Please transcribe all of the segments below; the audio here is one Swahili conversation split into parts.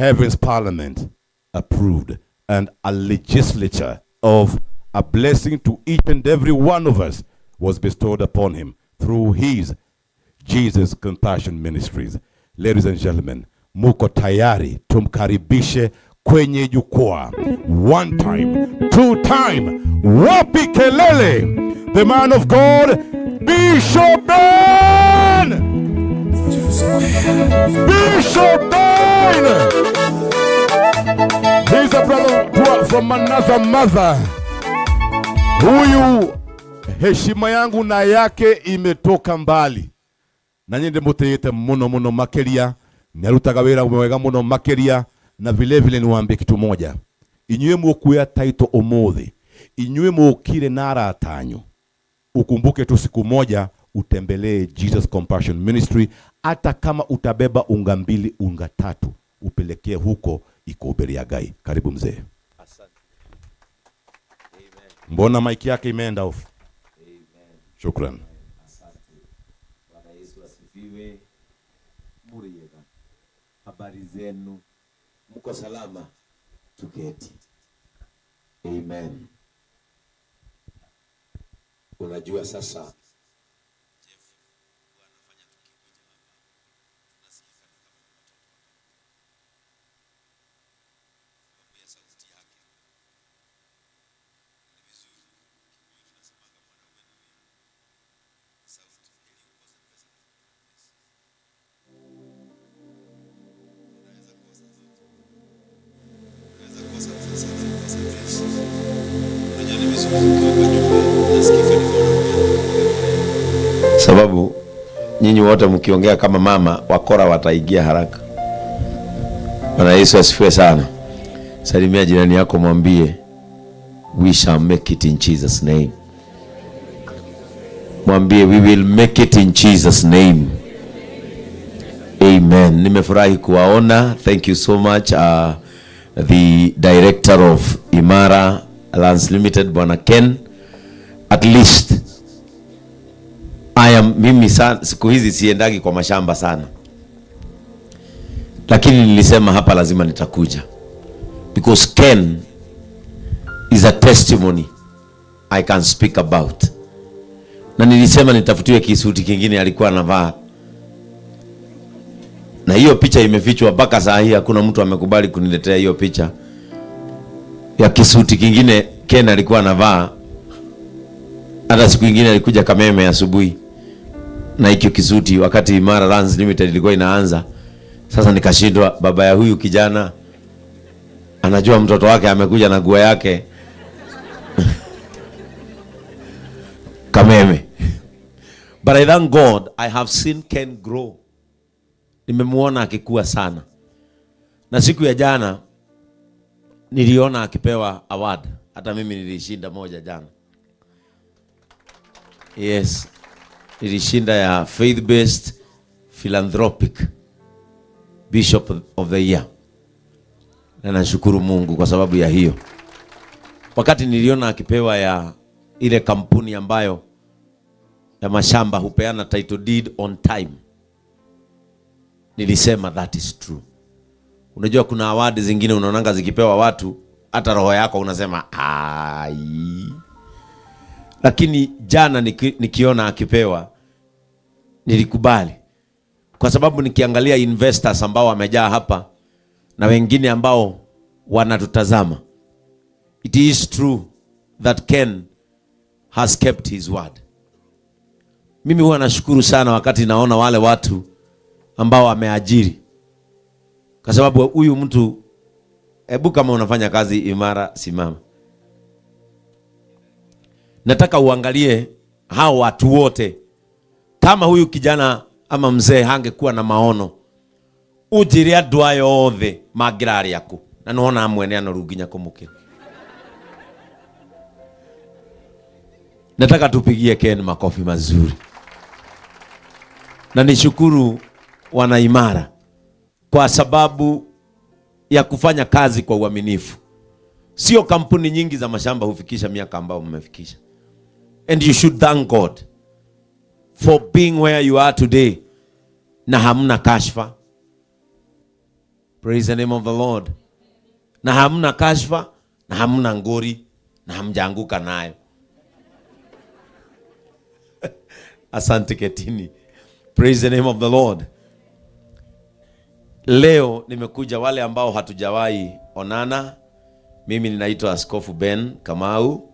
Heaven's parliament approved, and a legislature of a blessing to each and every one of us was bestowed upon him through his Jesus Compassion Ministries. Ladies and gentlemen, muko tayari tumkaribishe kwenye jukwaa. One time, two time, wapi kelele, the man of God, Bishop Ben! Bishop Ben! He's a brother from another mother. Huyu heshima yangu na yake imetoka mbali. Na nyende muteyete muno makeria, nyarutaga wira umewega muno makeria, na vile vile niwaambie kitu moja. Inywe mukuya title omothi, inywe mukire nara atanyu. Ukumbuke tu siku moja utembelee Jesus Compassion Ministry, hata kama utabeba unga 2, unga 3, upelekee huko iko Beriagai. Karibu mzee. Asante. Amen. Mbona mic yake imeenda off? Amen. Shukran. Asante. Bwana Yesu asifiwe. Muriega. Habari zenu? Mko salama? Tuketi. Amen. Unajua sasa sababu nyinyi wote mkiongea kama mama, wakora wataingia haraka. Bwana Yesu asifiwe sana. Salimia jirani yako, mwambie we shall make it in Jesus name. Mwambie we will make it in Jesus name. Amen. Nimefurahi kuwaona. Thank you so much the director of Imara Lands Limited, Bwana Ken. At least mimi siku hizi siendagi kwa mashamba sana, lakini nilisema hapa lazima nitakuja because Ken is a testimony I can speak about. Na nilisema nitafutiwe kisuti kingine alikuwa anavaa, na hiyo picha imefichwa mpaka saa hii. Hakuna mtu amekubali kuniletea hiyo picha ya kisuti kingine Ken alikuwa anavaa. Hata siku nyingine alikuja Kameme asubuhi na hiyo kisuti wakati Imara Lands Limited ilikuwa inaanza. Sasa nikashindwa, baba ya huyu kijana anajua mtoto wake amekuja na nguo yake Kameme. But I thank God I have seen Ken grow. Nimemuona akikua sana. Na siku ya jana niliona akipewa award. Hata mimi nilishinda moja jana. Yes. Nilishinda ya Faith Based Philanthropic Bishop of the Year. Na nashukuru Mungu kwa sababu ya hiyo. Wakati niliona akipewa ya ile kampuni ambayo ya mashamba hupeana title deed on time, nilisema that is true. Unajua kuna award zingine unaonanga zikipewa watu hata roho yako unasema ai. Lakini jana nikiona akipewa nilikubali, kwa sababu nikiangalia investors ambao wamejaa hapa na wengine ambao wanatutazama, it is true that Ken has kept his word. Mimi huwa nashukuru sana wakati naona wale watu ambao wameajiri, kwa sababu huyu mtu, hebu kama unafanya kazi Imara, simama. Nataka uangalie hao watu wote. Kama huyu kijana ama mzee hangekuwa na maono, ujiri andũ aya othe mangirari yako na nona amwene anoruginya kumukira. Nataka tupigie Ken makofi mazuri. Na nishukuru wana Imara kwa sababu ya kufanya kazi kwa uaminifu. Sio kampuni nyingi za mashamba hufikisha miaka ambao mmefikisha. And you should thank God for being where you are today na hamna kashfa. Praise the name of the Lord. Na hamna kashfa, na hamna ngori, na hamjaanguka nayo. Asante Ketini. Praise the name of the Lord. Leo nimekuja wale ambao hatujawahi onana. Mimi ninaitwa Askofu Ben Kamau.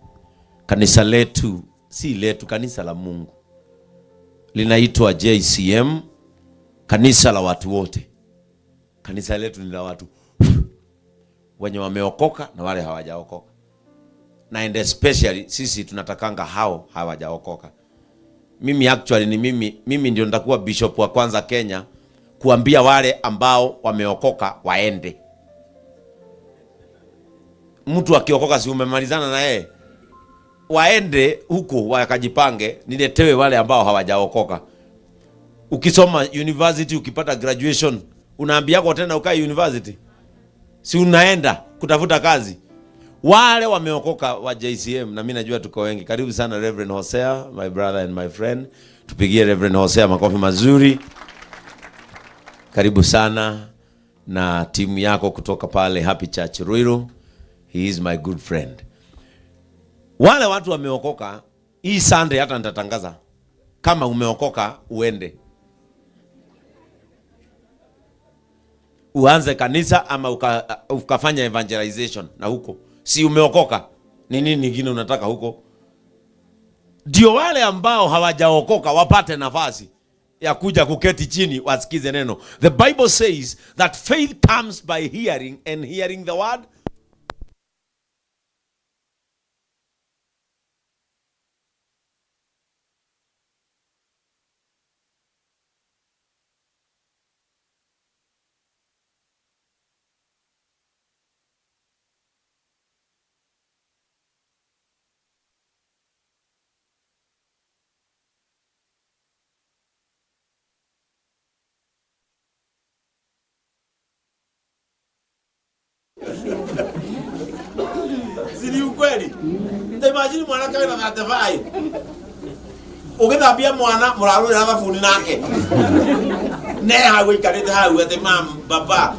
Kanisa letu, si letu, kanisa la Mungu, linaitwa JCM, kanisa la watu wote. Kanisa letu ni la watu wenye wameokoka na wale hawajaokoka. Na and especially sisi tunatakanga hao hawajaokoka. Mimi actually ni mimi ndio nitakuwa bishop wa kwanza Kenya kuambia wale ambao wameokoka waende. Mtu akiokoka si umemalizana na yeye? Waende huko wakajipange, niletewe wale ambao hawajaokoka. Ukisoma university ukipata graduation, unaambia kwa tena ukae university? Si unaenda kutafuta kazi? Wale wameokoka wa JCM, na mimi najua tuko wengi. Karibu sana Reverend Hosea, my brother and my friend. Tupigie Reverend Hosea makofi mazuri. Karibu sana na timu yako kutoka pale Happy Church Ruiru. He is my good friend. Wale watu wameokoka, hii Sunday hata nitatangaza kama umeokoka uende. Uanze kanisa ama ukafanya evangelization na huko. Si umeokoka, ni nini nyingine unataka huko? Ndio wale ambao hawajaokoka wapate nafasi ya kuja kuketi chini wasikize neno. The Bible says that faith comes by hearing and hearing the word. Zili ukweli. Imagine mwana kawe na vatevai. Ukithambia mwana muraru na mafuni nake. Ne hawe ikarete hawe ate mam baba.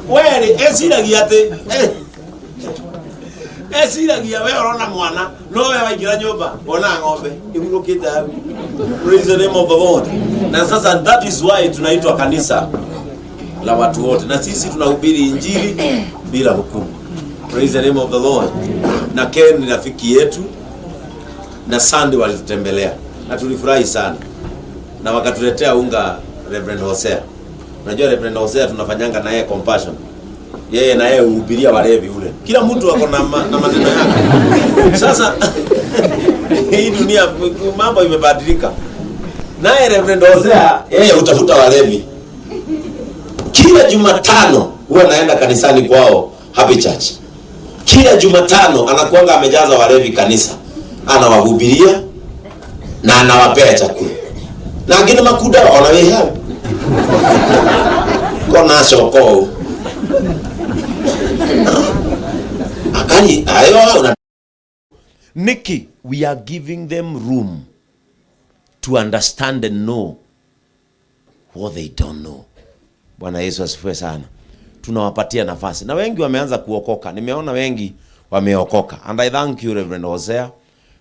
Weri esiragia ate. Esiragia we orona mwana no we waingira nyumba ona ng'ombe igurukite hawe. Praise the name of the Lord. Na sasa that is why tunaitwa kanisa la watu wote, na sisi tunahubiri injili bila hukumu. Praise the name of the Lord. Na Ken ni rafiki yetu, na Sunday walitutembelea na tulifurahi sana, na wakatuletea unga Reverend Hosea. Unajua Reverend Hosea tunafanyanga na yeye compassion. Yeye na yeye uhubiria walevi ule. Kila mtu wako na maneno yake. Sasa hii dunia mambo imebadilika. Naye Reverend Hosea yeye utafuta walevi. Kila Jumatano huwa naenda kanisani kwao Happy Church. Kila Jumatano anakuanga amejaza walevi kanisa. Anawahubiria na anawapea chakula. Na ngine makuda wanaweha. Kona soko. Akani ayo una Nikki, we are giving them room to understand and know what they don't know. Bwana Yesu asifiwe sana. Tunawapatia nafasi. Na wengi wameanza kuokoka. Nimeona wengi wameokoka. And I thank you Reverend Hosea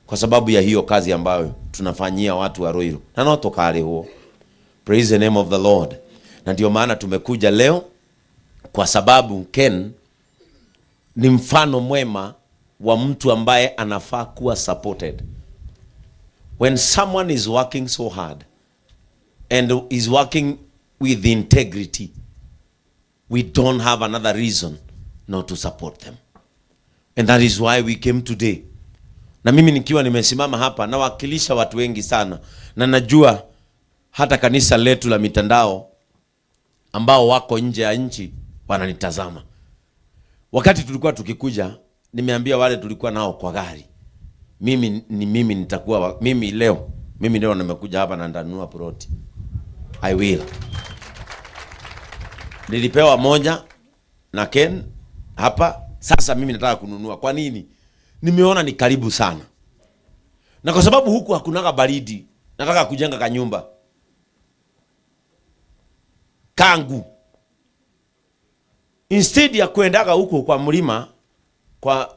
kwa sababu ya hiyo kazi ambayo tunafanyia watu wa Ruiru. Na notokale huo. Praise the name of the Lord. Na ndio maana tumekuja leo kwa sababu Ken ni mfano mwema wa mtu ambaye anafaa kuwa supported. When someone is working so hard and is working with integrity, we don't have another reason not to support them. And that is why we came today. Na mimi nikiwa nimesimama hapa nawakilisha watu wengi sana, na najua hata kanisa letu la mitandao ambao wako nje ya nchi wananitazama. Wakati tulikuwa tukikuja, nimeambia wale tulikuwa nao kwa gari, mimi nitakuwa mimi leo nimekuja hapa na ndanunua ploti. I will. Nilipewa moja na Ken hapa, sasa mimi nataka kununua. Kwa nini? Nimeona ni karibu sana. Na kwa sababu huku hakunaga baridi, nataka kujenga kanyumba kangu. Instead ya kuendaga huko kwa mlima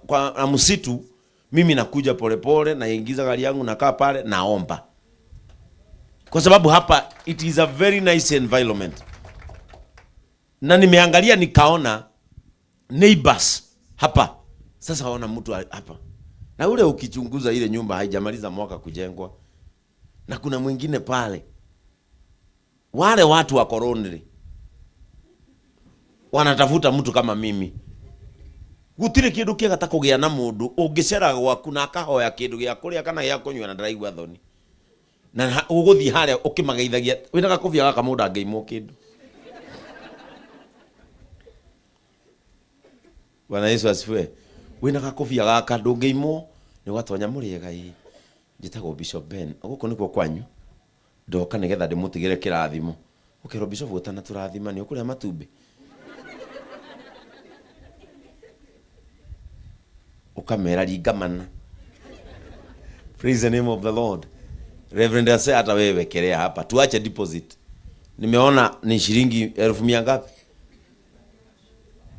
kwa msitu, mimi nakuja polepole na ingiza gari yangu nakaa pale naomba. Kwa sababu hapa it is a very nice environment. Na nimeangalia nikaona neighbors hapa. Sasa waona mtu hapa. Na ule ukichunguza ile nyumba haijamaliza mwaka kujengwa. Na kuna mwingine pale. Wale watu wa Koronri wanatafuta mtu kama mimi. Gutire kindu kiega ta kugia na mundu ungicera gwaku na akahoya kindu gia kuria kana gia kunywa na ndaraigua thoni. Na uguthi haria ukimageithagia wina gakobia gaka mundu angeimwo kindu. Bwana Yesu asifiwe. Wina gakobia gaka ndungeimwo ni gwatonya muriega ii. Njitagwo Bishop Ben. Guko niko kwanyu. Ndoka nigetha ndimutigire kirathimo. Ukero Bishop utana turathima ni ukuria matumbi. Ukamera ligamana. Praise the name of the Lord. Reverend ase hata wewe kelea hapa. Tuache deposit. Nimeona ni shilingi 1,000 ngapi?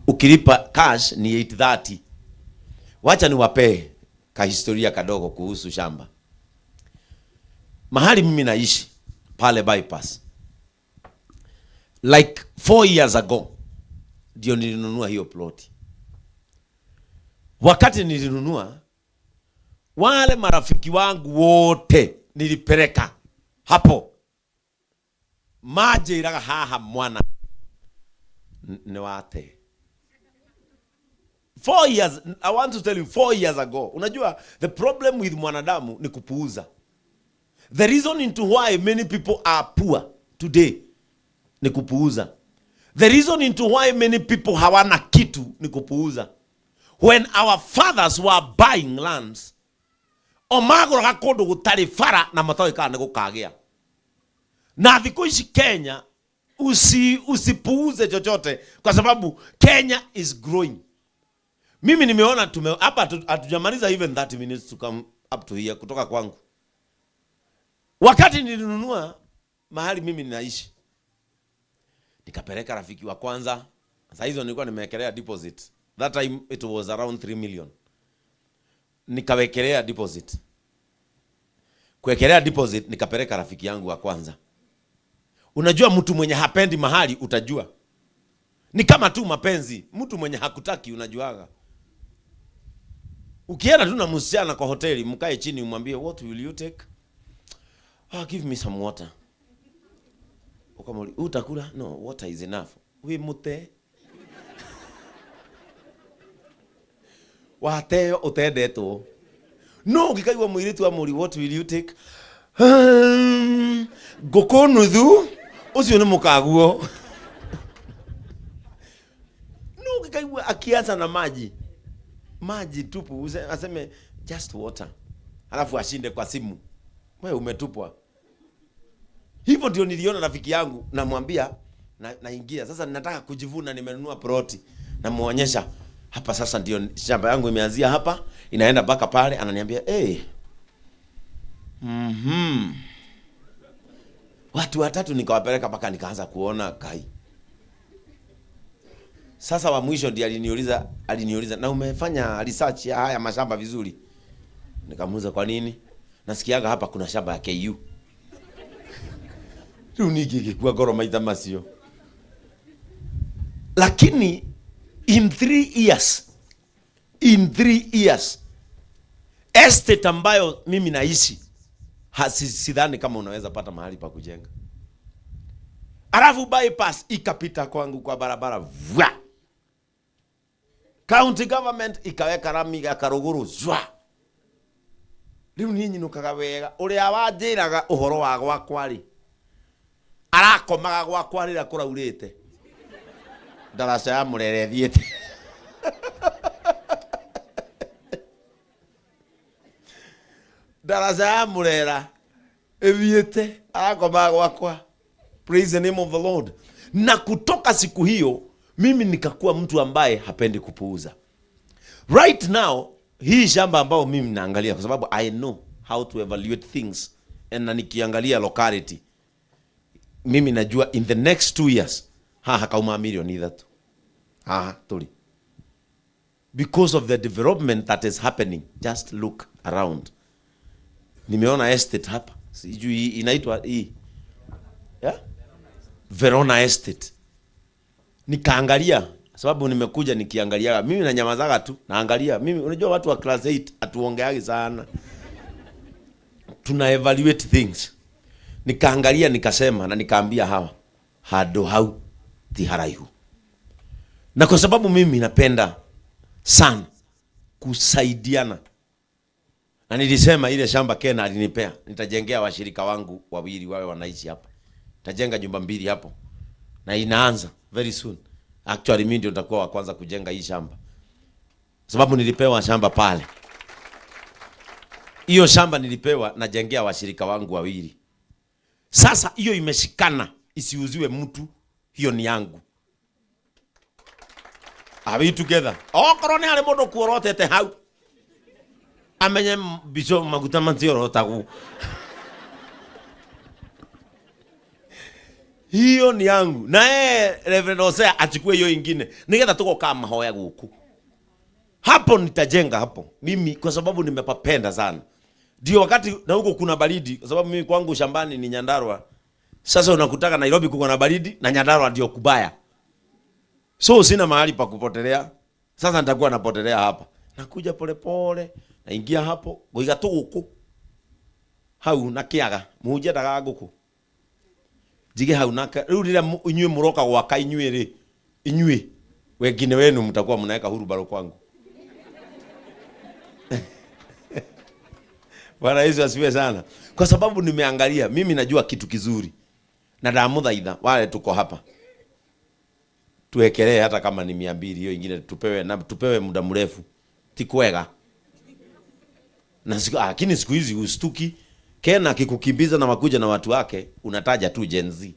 Ukilipa cash ni 830. Wacha niwape ka historia kadogo kuhusu shamba. Mahali mimi naishi pale bypass. Like 4 years ago ndio nilinunua hiyo plot. Wakati nilinunua, wale marafiki wangu wote nilipeleka hapo. Maji iraga haha mwana ni wate. 4 years, I want to tell you 4 years ago. Unajua the problem with mwanadamu ni kupuuza. The reason into why many people are poor today ni kupuuza. The reason into why many people hawana kitu ni kupuuza. When our fathers were buying lands, omagoro gakondo gutari fara na matoe kana gukagia. Na thiku ici Kenya usipuuze chochote kwa sababu Kenya is growing. Mimi nimeona hapa hatujamaliza even 30 minutes to come up to here kutoka kwangu. Wakati nilinunua mahali mimi ninaishi, nikapeleka rafiki wa kwanza. Sasa hizo nilikuwa nimewekelea deposit. That time it was around 3 million. Nikawekelea deposit. Kuwekelea deposit nikapeleka rafiki yangu wa kwanza. Unajua mtu mwenye hapendi mahali utajua. Ni kama tu mapenzi, mtu mwenye hakutaki unajuaga. Ukienda tu na msichana kwa hoteli, mkae chini umwambie what will you take? Give me some water. Ukamwambia utakula? No, water is enough. We mute. Wateo utendetwo. No, ngikaigwa mwiritu wa muri what will you take? Ngoko nuthu ucio ni mukaguo. No, ngikaigwa akianza na maji tupu aseme just water. Alafu ashinde kwa simu. Wewe umetupwa. Hivyo ndio niliona rafiki yangu, namwambia naingia. Sasa ninataka kujivuna nimenunua ploti. Namuonyesha hapa sasa ndio shamba yangu imeanzia hapa, inaenda mpaka pale. Ananiambia, watu watatu nikawapeleka mpaka nikaanza kuona kai. Sasa wa mwisho ndiye aliniuliza na umefanya research ya haya mashamba vizuri? Nikamuuliza kwa nini? Nasikiaga hapa kuna shamba ya KU. Tuniki kwa goro maita masio. Lakini in 3 years estate ambayo mimi naishi sidhani kama unaweza pata mahali pa kujenga. Alafu bypass ikapita kwangu kwa barabara vwa. County government ikaweka rami ya Karuguru zwa. Riu ninyi nukaga wega uria wanjiraga uhoro wa gwakwa ri arakomaga gwakwa rira kuraurite ndaraca ya murere thiete. Ndaraca ya murera ethiete arakomaga gwakwa. Praise the name of the Lord. Na kutoka siku hiyo mimi nikakuwa mtu ambaye hapendi kupuuza. Right now hii shamba ambao mimi naangalia kwa sababu I know how to evaluate things and nikiangalia locality mimi najua in the next 2 years kauma milioni 3. Tuli. Because of the development that is happening, just look around. Nimeona estate hapa. Sijui inaitwa hii. Yeah? Verona Estate. Nikaangalia sababu nimekuja nikiangalia. Mimi na nyamazaga tu naangalia. Mimi unajua watu wa class 8 atuongeagi sana. Tuna evaluate things. Nikaangalia nikasema na nikaambia hawa hado hau tiharaihu. Na kwa sababu mimi napenda sana kusaidiana. Na nilisema ile shamba Kena alinipea, nitajengea washirika wangu wawili wawe wanaishi hapa. Nitajenga nyumba 2 hapo. Na inaanza very soon. Actually mimi ndio nitakuwa wa kwanza kujenga hii shamba. Sababu nilipewa shamba pale. Hiyo shamba nilipewa najengea washirika wangu wawili. Sasa hiyo imeshikana, isiuziwe mtu, hiyo ni yangu. Are we together? Korone ale modo kuorotete hau. Amenye bicho maguta manzio rotagu. Hiyo ni yangu. Na Reverend Hosea achukue hiyo ingine. Nigetha tuko kama mahoya guku. Hapo nitajenga hapo. Mimi kwa sababu nimepapenda sana. Ndio wakati na huko kuna baridi kwa sababu mimi kwangu shambani ni Nyandarua. Sasa unakutaka Nairobi kuko na baridi na Nyandarua ndio kubaya. So sina mahali pa kupotelea. Sasa nitakuwa napotelea hapa. Nakuja pole pole, naingia hapo, goiga tuguku. Hau na kiaga, muhunjia daga guku. Jige hau naka, riu rira inyue muroka gwaka inyue ri. Inyue wengine wenu mtakuwa mnaweka hurubaro kwangu. Bwana Yesu asifiwe sana. Kwa sababu nimeangalia, mimi najua kitu kizuri. Na ndamuthaitha wale tuko hapa. Tuwekelee hata kama ni 200 hiyo ingine tupewe muda mrefu. Tikwega. Na lakini siku hizi ustuki Kena akikukimbiza na makuja na watu wake unataja tu Gen Z.